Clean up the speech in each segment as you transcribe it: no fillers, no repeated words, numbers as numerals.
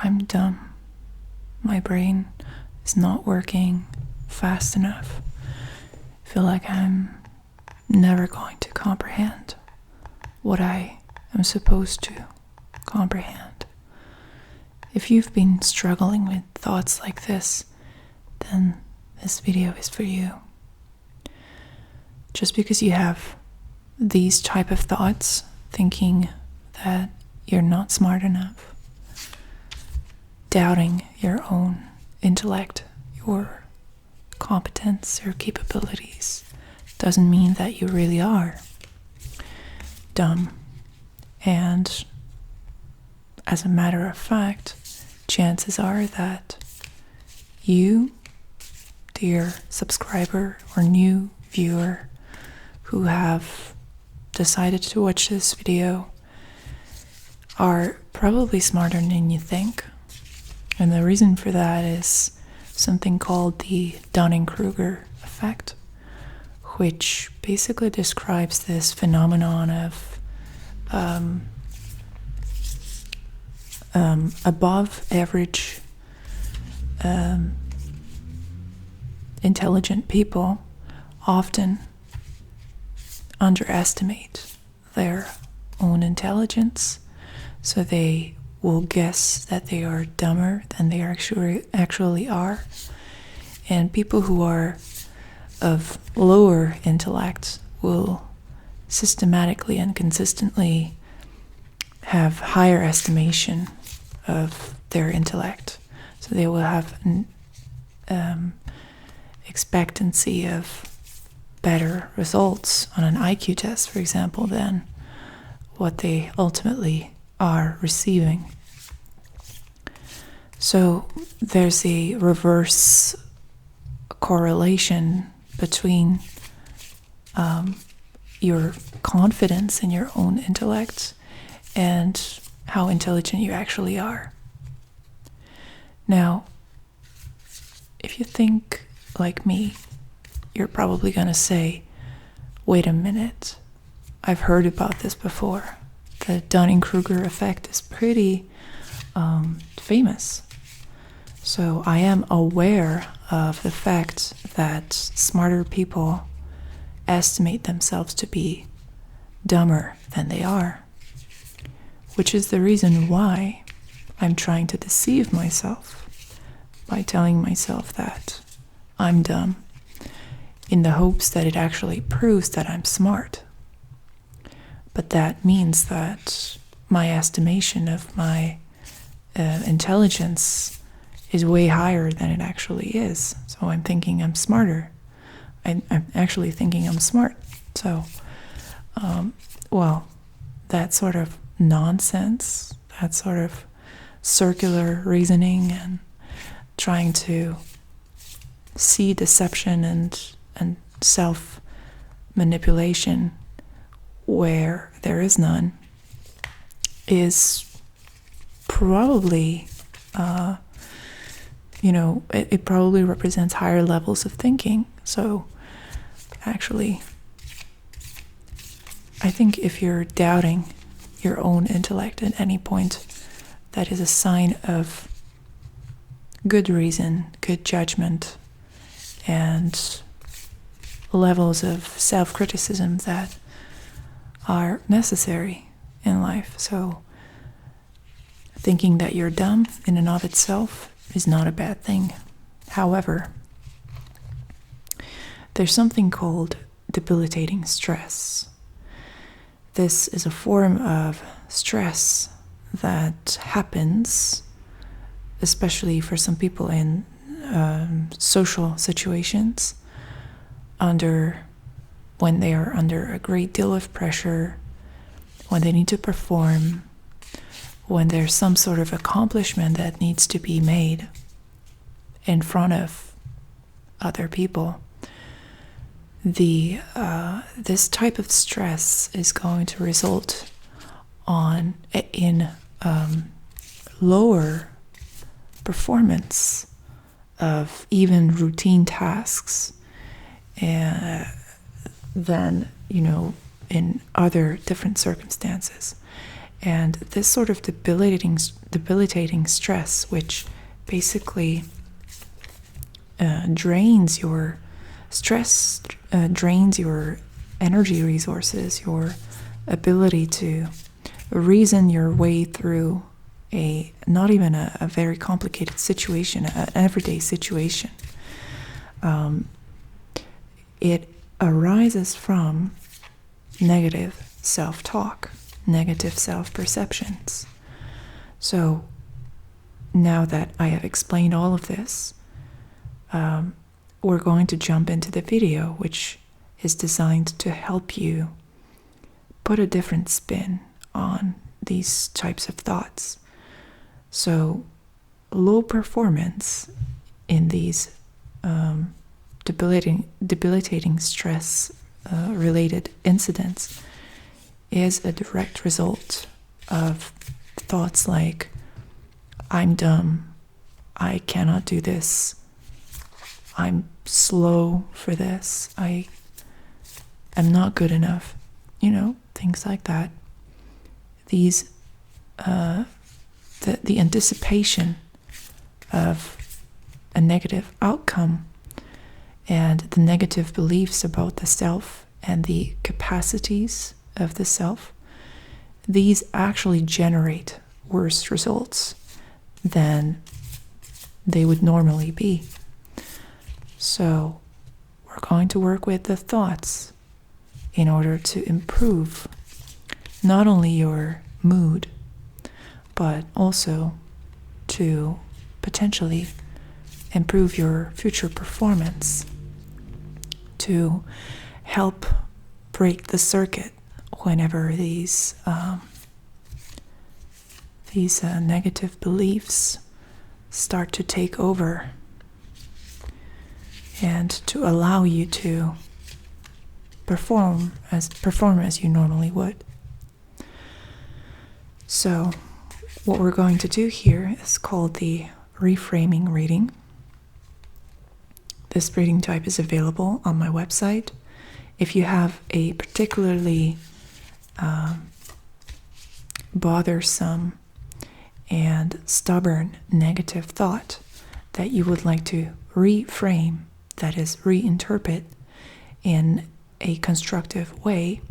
I'm dumb. My brain is not working fast enough. I feel like I'm never going to comprehend what I am supposed to comprehend. If you've been struggling with thoughts like this, then this video is for you. Just because you have these type of thoughts, thinking that you're not smart enough, doubting your own intellect, your competence, your capabilities, doesn't mean that you really are dumb. And as a matter of fact, chances are that you, dear subscriber or new viewer who have decided to watch this video, are probably smarter than you think. And the reason for that is something called the Dunning-Kruger effect, which basically describes this phenomenon of above average intelligent people often underestimate their own intelligence, so they will guess that they are dumber than they actually are. And people who are of lower intellect will systematically and consistently have higher estimation of their intellect. So they will have an expectancy of better results on an IQ test, for example, than what they ultimately are receiving. So there's a reverse correlation between your confidence in your own intellect and how intelligent you actually are. Now, if you think like me, you're probably going to say, wait a minute, I've heard about this before. The Dunning-Kruger effect is pretty famous. So I am aware of the fact that smarter people estimate themselves to be dumber than they are, which is the reason why I'm trying to deceive myself by telling myself that I'm dumb, in the hopes that it actually proves that I'm smart. But that means that my estimation of my intelligence is way higher than it actually is. So I'm thinking I'm smarter. I'm actually thinking I'm smart. So, that sort of nonsense, that sort of circular reasoning and trying to see deception and self-manipulation where there is none is probably, it probably represents higher levels of thinking. So actually, I think if you're doubting your own intellect at any point, that is a sign of good reason, good judgment, and levels of self-criticism that are necessary in life. So thinking that you're dumb in and of itself is not a bad thing. However, there's something called debilitating stress. This is a form of stress that happens, especially for some people in social situations, when they are under a great deal of pressure, when they need to perform, when there's some sort of accomplishment that needs to be made in front of other people. This type of stress is going to result in lower performance of even routine tasks than in other different circumstances. And this sort of debilitating stress, which basically drains your stress, drains your energy resources, your ability to reason your way through not even a very complicated situation, an everyday situation. It arises from negative self-talk, negative self-perceptions. So now that I have explained all of this, we're going to jump into the video, which is designed to help you put a different spin on these types of thoughts. So low performance in these debilitating stress related incidents is a direct result of thoughts like, I'm dumb, I cannot do this, I'm slow for this, I am not good enough, things like that. These the anticipation of a negative outcome and the negative beliefs about the self and the capacities of the self, these actually generate worse results than they would normally be. So we're going to work with the thoughts in order to improve not only your mood, but also to potentially improve your future performance, to help break the circuit whenever these negative beliefs start to take over, and to allow you to perform as you normally would. So what we're going to do here is called the Reframing Reading. This reading type is available on my website. If you have a particularly bothersome and stubborn negative thought that you would like to reframe, that is, reinterpret in a constructive way,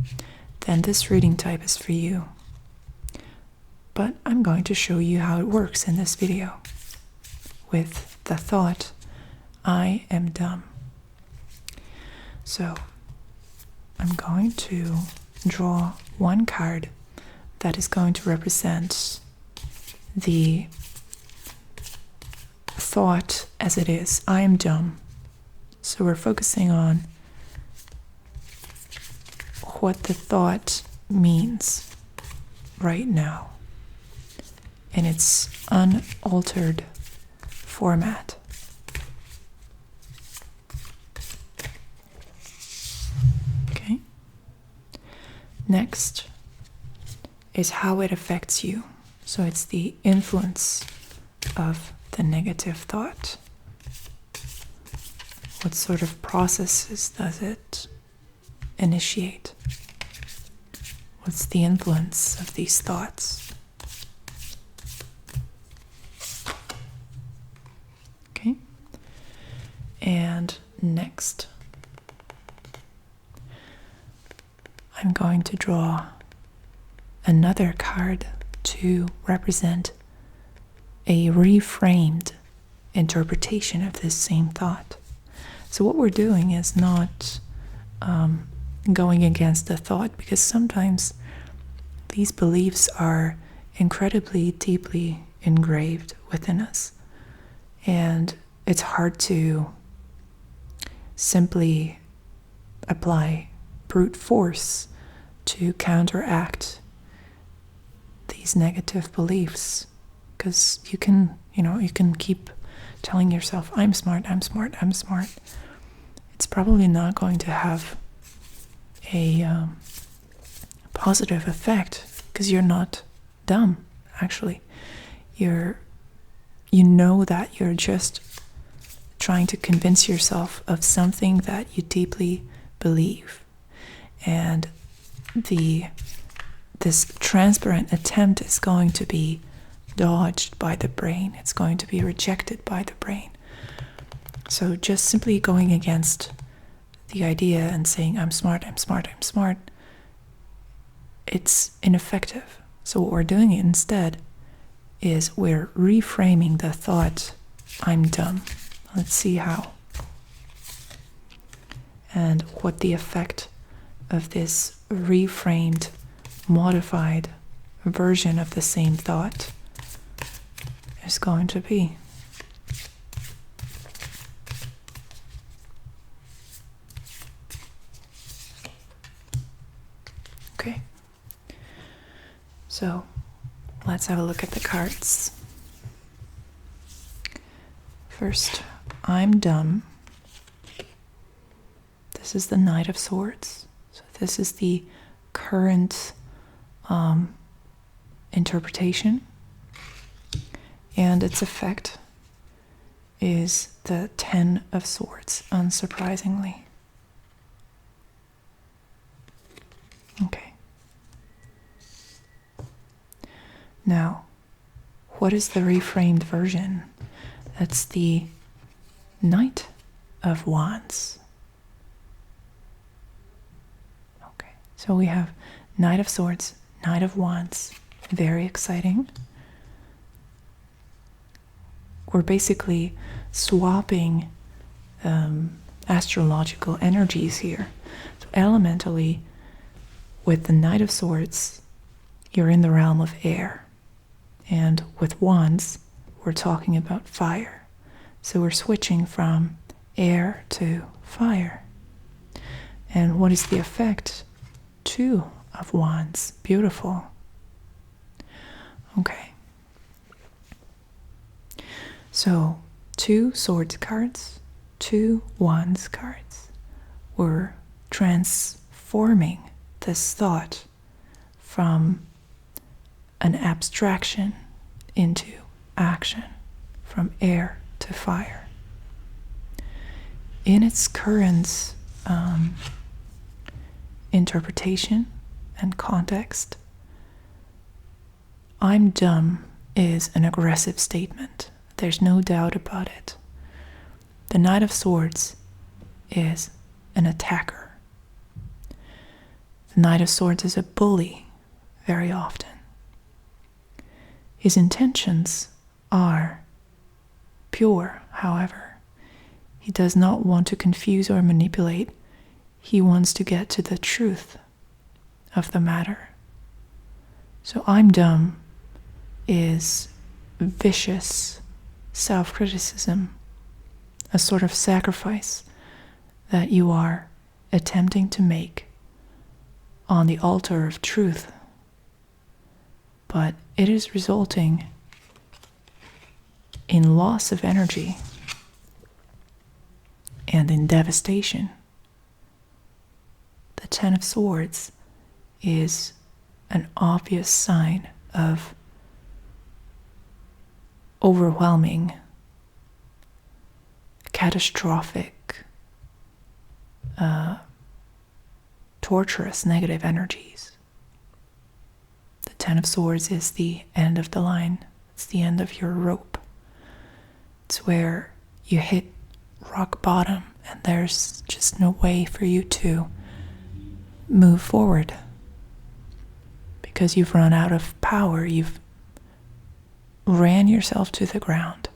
then this reading type is for you. But I'm going to show you how it works in this video with the thought, I am dumb. So I'm going to draw one card that is going to represent the thought as it is. I am dumb. So we're focusing on what the thought means right now in its unaltered format. Okay. Next is how it affects you. So it's the influence of the negative thought. What sort of processes does it initiate? What's the influence of these thoughts? Okay. And next, I'm going to draw another card to represent a reframed interpretation of this same thought. So what we're doing is not going against the thought, because sometimes these beliefs are incredibly deeply engraved within us, and it's hard to simply apply brute force to counteract these negative beliefs, because you can keep telling yourself, I'm smart, I'm smart, I'm smart. It's probably not going to have a positive effect, because you're not dumb, actually. You know that you're just trying to convince yourself of something that you deeply believe. And the this transparent attempt is going to be dodged by the brain. It's going to be rejected by the brain. So just simply going against the idea and saying, I'm smart, I'm smart, I'm smart, it's ineffective. So what we're doing instead is we're reframing the thought, I'm dumb. Let's see how. And what the effect of this reframed, modified version of the same thought is going to be. Okay. So let's have a look at the cards. First, I'm dumb. This is the Knight of Swords. So this is the current interpretation. And its effect is the Ten of Swords, unsurprisingly. Okay. Now, what is the reframed version? That's the Knight of Wands. Okay, so we have Knight of Swords, Knight of Wands. Very exciting. We're basically swapping astrological energies here. So elementally, with the Knight of Swords, you're in the realm of air. And with Wands, we're talking about fire. So we're switching from air to fire. And what is the effect? Two of Wands. Beautiful. Okay. So, 2 Swords cards, 2 Wands cards. We're transforming this thought from an abstraction into action, from air to fire. In its current interpretation and context, I'm dumb is an aggressive statement. There's no doubt about it. The Knight of Swords is an attacker. The Knight of Swords is a bully very often. His intentions are pure, however. He does not want to confuse or manipulate. He wants to get to the truth of the matter. So I'm dumb is vicious self-criticism, a sort of sacrifice that you are attempting to make on the altar of truth, but it is resulting in loss of energy and in devastation. The Ten of Swords is an obvious sign of overwhelming, catastrophic, torturous negative energies. The Ten of Swords is the end of the line. It's the end of your rope. It's where you hit rock bottom and there's just no way for you to move forward because you've run out of power. You've ran yourself to the ground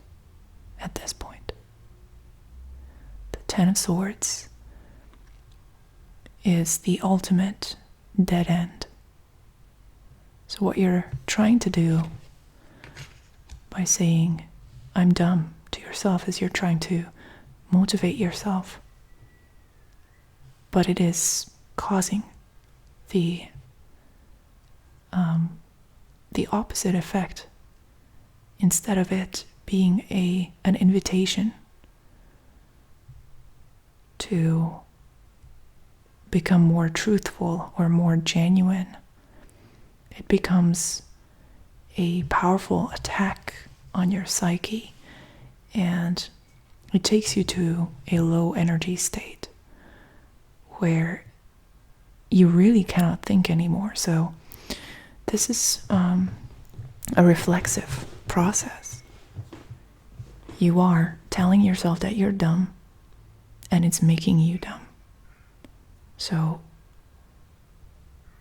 at this point. The Ten of Swords is the ultimate dead end. So what you're trying to do by saying, I'm dumb to yourself is you're trying to motivate yourself. But it is causing the opposite effect. Instead of it being an invitation to become more truthful or more genuine, it becomes a powerful attack on your psyche, and it takes you to a low energy state where you really cannot think anymore. So this is a reflexive process. You are telling yourself that you're dumb, and it's making you dumb. So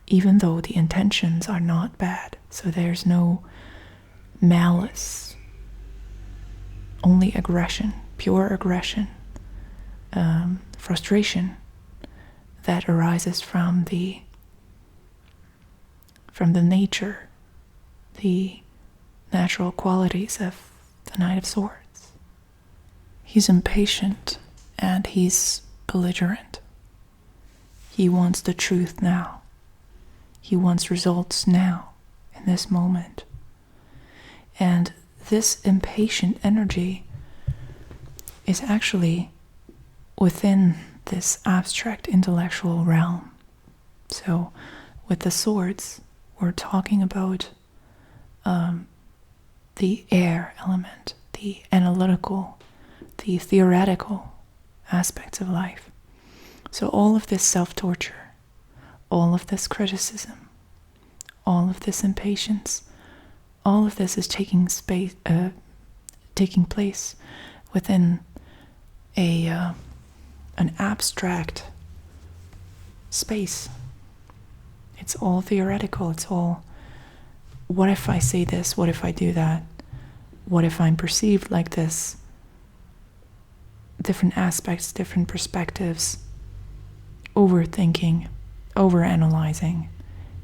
even though the intentions are not bad, so there's no malice, only aggression, pure aggression, frustration that arises from the nature, the natural qualities of the Knight of Swords. He's impatient and he's belligerent. He wants the truth now. He wants results now, in this moment. And this impatient energy is actually within this abstract intellectual realm. So with the swords, we're talking about the air element, the analytical, the theoretical aspects of life. So all of this self-torture, all of this criticism, all of this impatience, all of this is taking place within an abstract space. It's all theoretical. It's all, what if I say this? What if I do that? What if I'm perceived like this? Different aspects, different perspectives, overthinking, overanalyzing,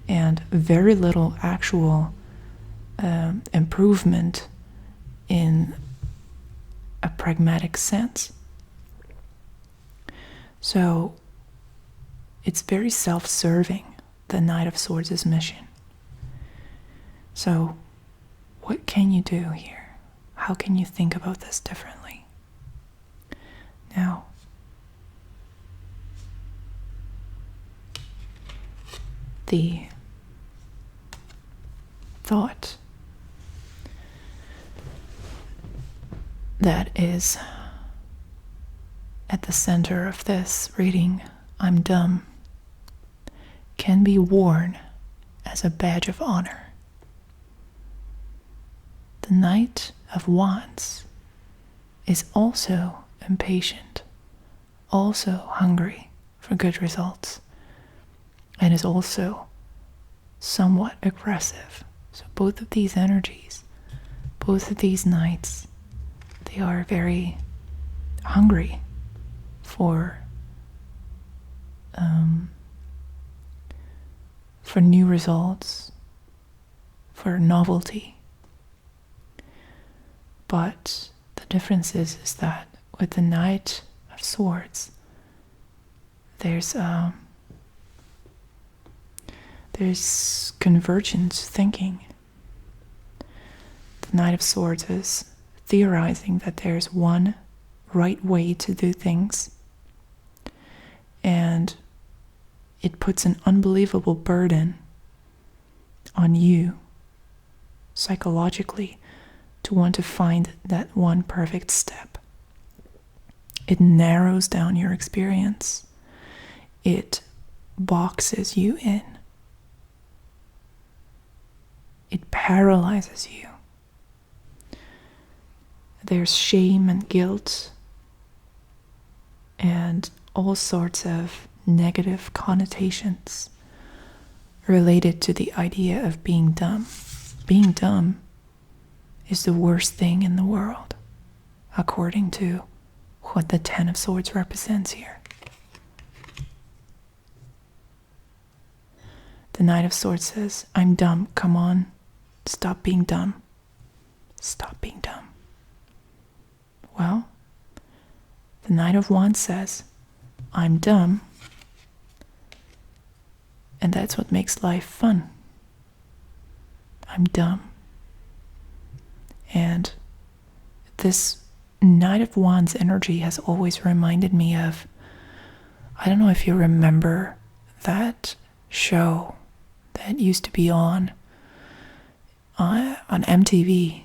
and very little actual improvement in a pragmatic sense. So it's very self-serving, the Knight of Swords' mission. So what can you do here? How can you think about this differently? Now, the thought that is at the center of this reading, I'm dumb, can be worn as a badge of honor. The Knight of Wands is also impatient, also hungry for good results, and is also somewhat aggressive. So both of these energies, both of these knights, they are very hungry for new results, for novelty. But the difference is that with the Knight of Swords, there's convergence thinking. The Knight of Swords is theorizing that there's one right way to do things, and it puts an unbelievable burden on you psychologically to want to find that one perfect step. It narrows down your experience. It boxes you in. It paralyzes you. There's shame and guilt and all sorts of negative connotations related to the idea of being dumb. Being dumb is the worst thing in the world, according to what the Ten of Swords represents here. The Knight of Swords says, I'm dumb, come on, stop being dumb. Stop being dumb. Well, the Knight of Wands says, I'm dumb, and that's what makes life fun. I'm dumb. And this Knight of Wands energy has always reminded me of, I don't know if you remember that show that used to be on MTV,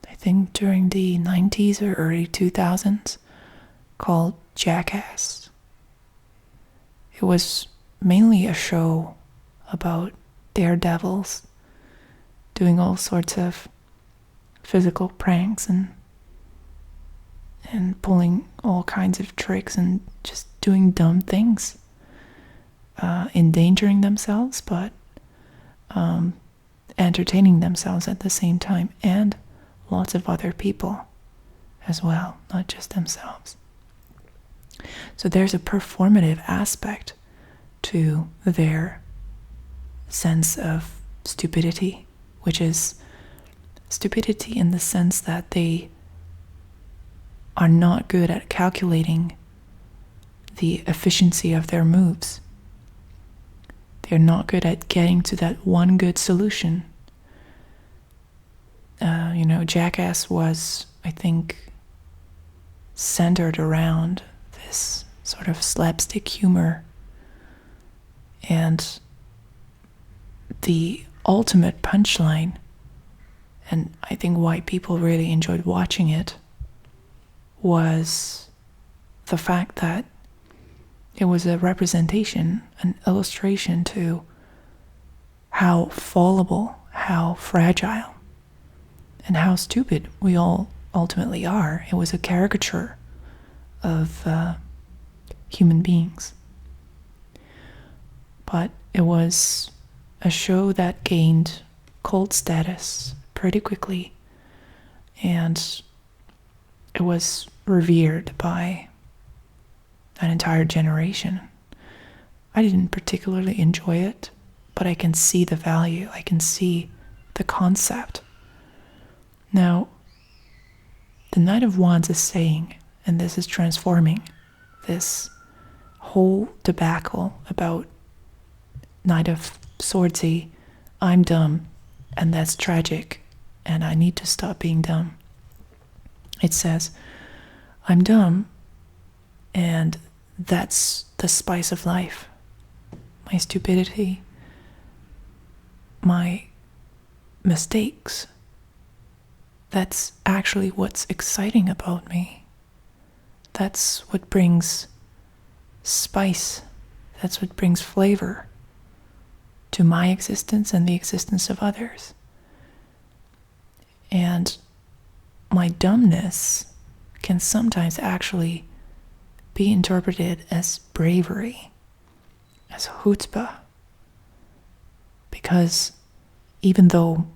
I think during the 90s or early 2000s, called Jackass. It was mainly a show about daredevils, doing all sorts of physical pranks and pulling all kinds of tricks and just doing dumb things, endangering themselves, but entertaining themselves at the same time, and lots of other people as well, not just themselves. So there's a performative aspect to their sense of stupidity, which is stupidity in the sense that they are not good at calculating the efficiency of their moves. They're not good at getting to that one good solution. Jackass was, I think, centered around this sort of slapstick humor, and the ultimate punchline, and I think why people really enjoyed watching it, was the fact that it was a representation, an illustration to how fallible, how fragile, and how stupid we all ultimately are. It was a caricature of human beings. But it was a show that gained cult status pretty quickly, and it was revered by an entire generation. I didn't particularly enjoy it, but I can see the value. I can see the concept. Now, the Knight of Wands is saying, and this is transforming this whole debacle about Knight of Swordsy, I'm dumb, and that's tragic, and I need to stop being dumb. It says, I'm dumb, and that's the spice of life. My stupidity, my mistakes, that's actually what's exciting about me. That's what brings spice. That's what brings flavor to my existence and the existence of others. And my dumbness can sometimes actually be interpreted as bravery, as chutzpah, because even though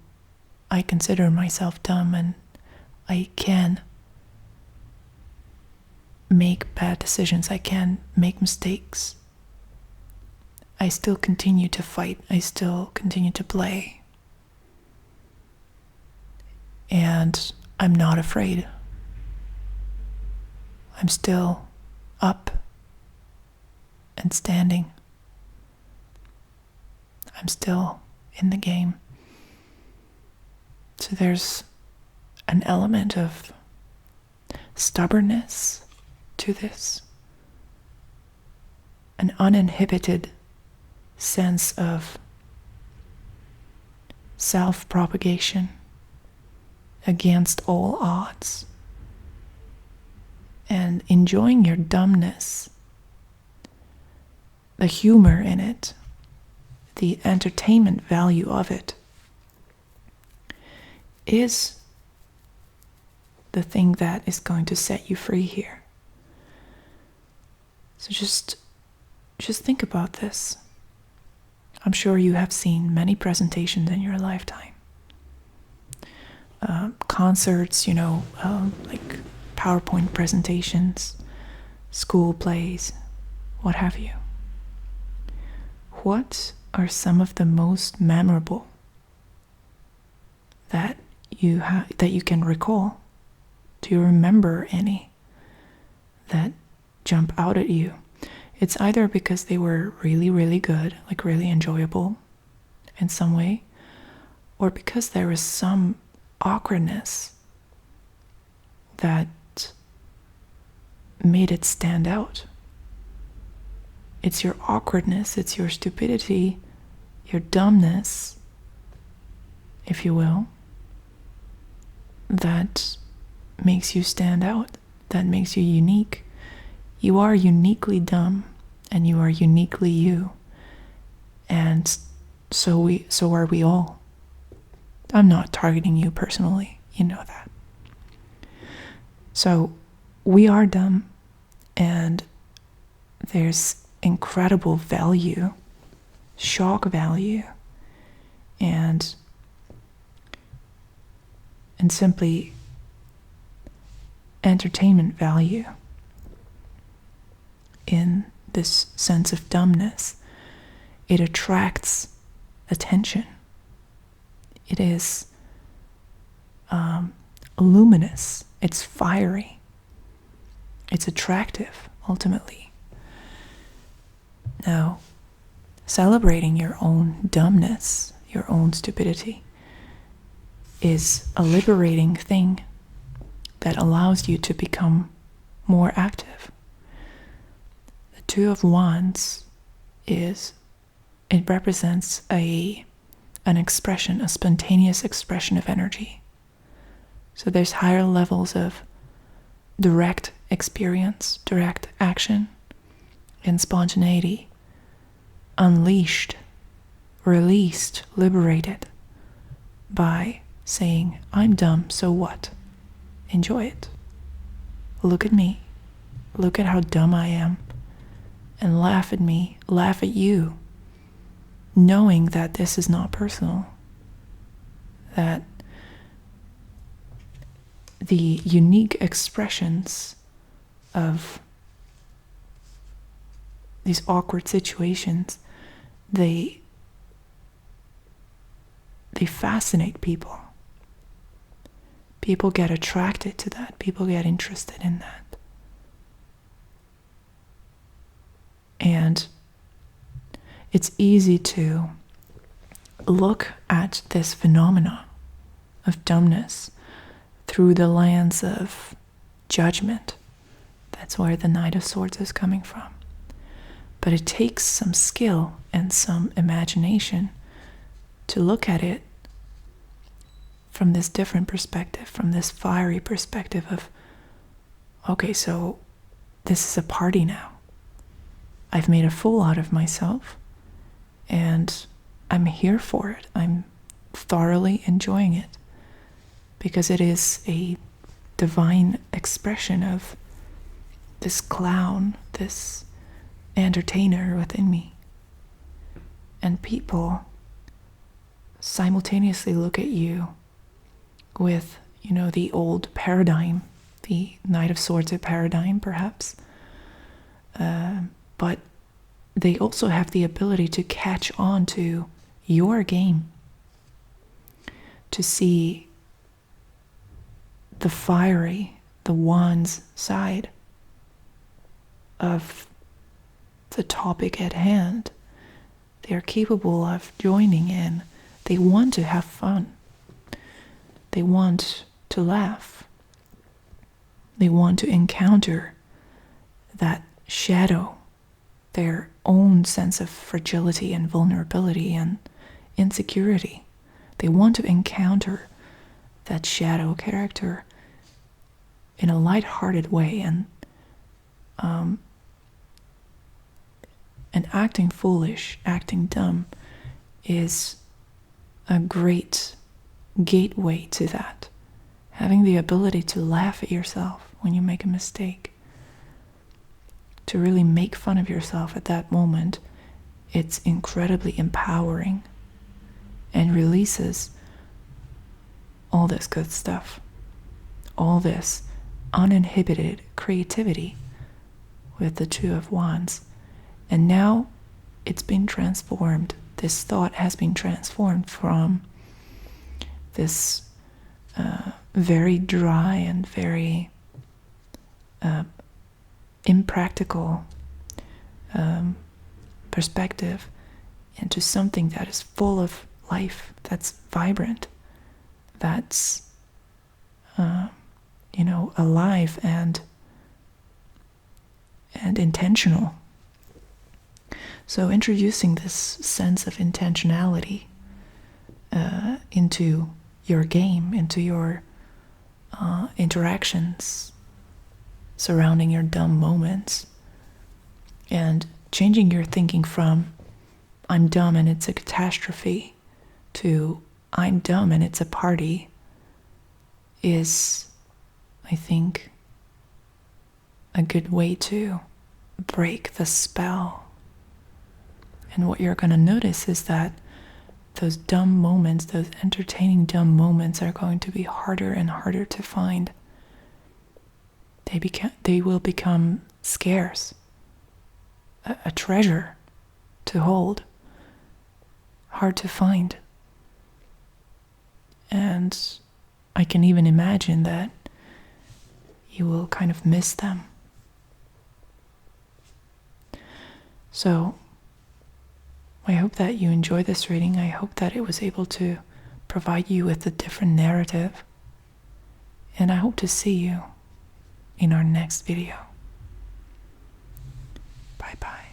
I consider myself dumb and I can make bad decisions, I can make mistakes, I still continue to fight, I still continue to play, and I'm not afraid. I'm still up and standing. I'm still in the game. So there's an element of stubbornness to this, an uninhibited sense of self-propagation against all odds, and enjoying your dumbness, the humor in it, the entertainment value of it, is the thing that is going to set you free here. So just think about this. I'm sure you have seen many presentations in your lifetime. Concerts, like PowerPoint presentations, school plays, what have you. What are some of the most memorable that you can recall? Do you remember any that jump out at you? It's either because they were really, really good, like really enjoyable in some way, or because there was some awkwardness that made it stand out. It's your awkwardness, it's your stupidity, your dumbness, if you will, that makes you stand out, that makes you unique. You are uniquely dumb, and you are uniquely you. And so are we all. I'm not targeting you personally, you know that. So we are dumb, and there's incredible value, shock value, and simply entertainment value in this sense of dumbness. It attracts attention. It is luminous. It's fiery. It's attractive, ultimately. Now, celebrating your own dumbness, your own stupidity, is a liberating thing that allows you to become more active. The Two of Wands it represents an expression, a spontaneous expression of energy. So there's higher levels of direct experience, direct action, and spontaneity, unleashed, released, liberated by saying, I'm dumb, so what? Enjoy it. Look at me. Look at how dumb I am. And laugh at me, laugh at you, knowing that this is not personal. That the unique expressions of these awkward situations, they fascinate people. People get attracted to that. People get interested in that. And it's easy to look at this phenomena of dumbness through the lens of judgment. That's where the Knight of Swords is coming from. But it takes some skill and some imagination to look at it from this different perspective, from this fiery perspective of, okay, so this is a party now. I've made a fool out of myself, and I'm here for it. I'm thoroughly enjoying it, because it is a divine expression of this clown, this entertainer within me. And people simultaneously look at you with, the old paradigm, the Knight of Swords paradigm, perhaps. But they also have the ability to catch on to your game, to see the fiery, the wands side of the topic at hand. They are capable of joining in. They want to have fun. They want to laugh. They want to encounter that shadow, their own sense of fragility and vulnerability and insecurity. They want to encounter that shadow character in a light-hearted way, and acting foolish, acting dumb is a great gateway to that. Having the ability to laugh at yourself when you make a mistake, to really make fun of yourself at that moment, it's incredibly empowering and releases all this good stuff, all this uninhibited creativity with the Two of Wands. And now it's been transformed. This thought has been transformed from this very dry and very impractical perspective into something that is full of life, that's vibrant, that's alive and intentional. So introducing this sense of intentionality into your game, into your interactions surrounding your dumb moments, and changing your thinking from, I'm dumb and it's a catastrophe to I'm dumb and it's a party is, I think, a good way to break the spell. And what you're going to notice is that those dumb moments, those entertaining dumb moments, are going to be harder and harder to find. They will become scarce, a treasure to hold, hard to find. And I can even imagine that you will kind of miss them. So I hope that you enjoy this reading. I hope that it was able to provide you with a different narrative. And I hope to see you in our next video. Bye-bye.